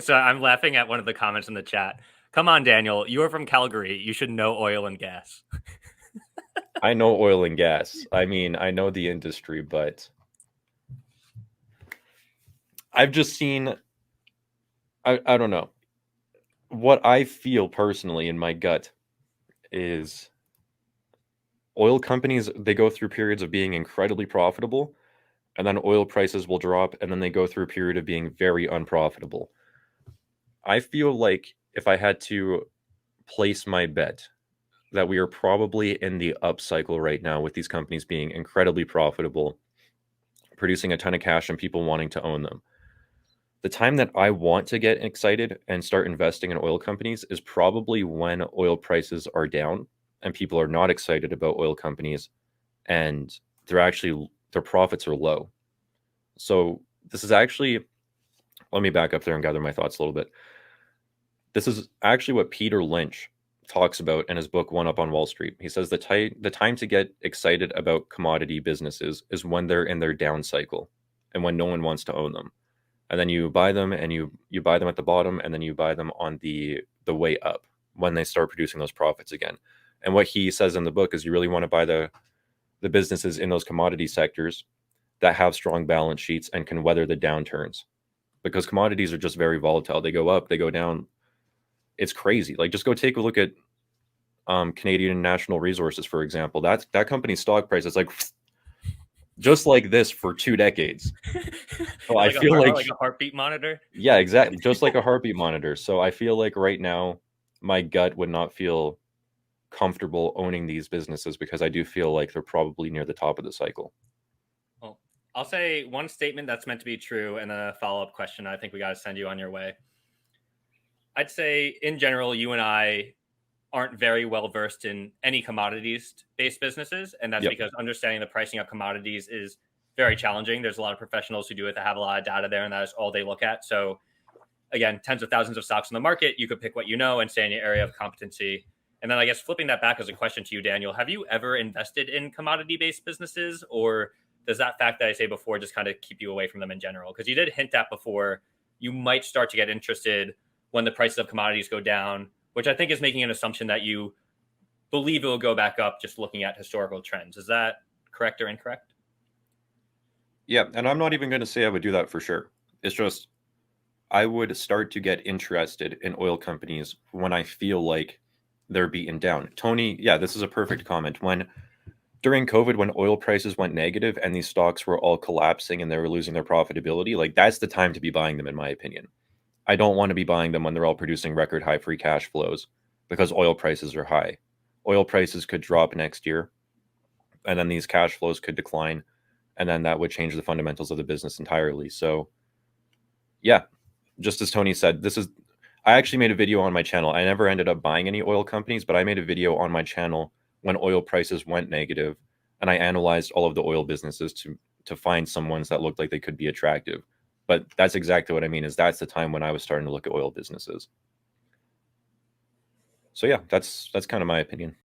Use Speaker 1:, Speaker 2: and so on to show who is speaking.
Speaker 1: So I'm laughing at one of the comments in the chat. Come on, Daniel. You are from Calgary. You should know oil and gas.
Speaker 2: I know oil and gas. I mean, I know the industry, but I've just seen, I don't know. What I feel personally in my gut is oil companies, they go through periods of being incredibly profitable, and then oil prices will drop, and then they go through a period of being very unprofitable. I feel like if I had to place my bet that we are probably in the up cycle right now with these companies being incredibly profitable, producing a ton of cash, and people wanting to own them. The time that I want to get excited and start investing in oil companies is probably when oil prices are down and people are not excited about oil companies and their profits are low. So this is actually, let me back up there and gather my thoughts a little bit. This is actually what Peter Lynch talks about in his book One Up on Wall Street. He says the time to get excited about commodity businesses is when they're in their down cycle and when no one wants to own them. And then you buy them and you buy them at the bottom, and then you buy them on the way up when they start producing those profits again. And what he says in the book is you really want to buy the businesses in those commodity sectors that have strong balance sheets and can weather the downturns, because commodities are just very volatile. They go up, they go down. It's crazy. Like, just go take a look at Canadian Natural Resources, for example. That company's stock price is like just like this for 2 decades. So I feel
Speaker 1: like a heartbeat monitor.
Speaker 2: yeah, exactly, just like a heartbeat monitor. So I feel like right now my gut would not feel comfortable owning these businesses because I do feel like they're probably near the top of the cycle.
Speaker 1: Well, I'll say one statement that's meant to be true and then a follow-up question I think we got to send you on your way. I'd say in general, you and I aren't very well versed in any commodities based businesses. And that's
Speaker 2: Yep.
Speaker 1: because understanding the pricing of commodities is very challenging. There's a lot of professionals who do it that have a lot of data there, and that is all they look at. So, again, tens of thousands of stocks in the market. You could pick what you know and stay in your area of competency. And then I guess flipping that back as a question to you, Daniel, have you ever invested in commodity based businesses, or does that fact that I say before just kind of keep you away from them in general? Because you did hint at before you might start to get interested when the prices of commodities go down, which I think is making an assumption that you believe it will go back up just looking at historical trends. Is that correct or incorrect?
Speaker 2: Yeah, and I'm not even going to say I would do that for sure. It's just I would start to get interested in oil companies when I feel like they're beaten down. Tony, yeah, this is a perfect comment. When during COVID, when oil prices went negative and these stocks were all collapsing and they were losing their profitability, like, that's the time to be buying them, in my opinion. I don't want to be buying them when they're all producing record high free cash flows because oil prices are high. Oil prices could drop next year, and then these cash flows could decline, and then that would change the fundamentals of the business entirely. So, yeah, just as Tony said, I actually made a video on my channel. I never ended up buying any oil companies, but I made a video on my channel when oil prices went negative, and I analyzed all of the oil businesses to find some ones that looked like they could be attractive. But that's exactly what I mean, is that's the time when I was starting to look at oil businesses. So yeah, that's kind of my opinion.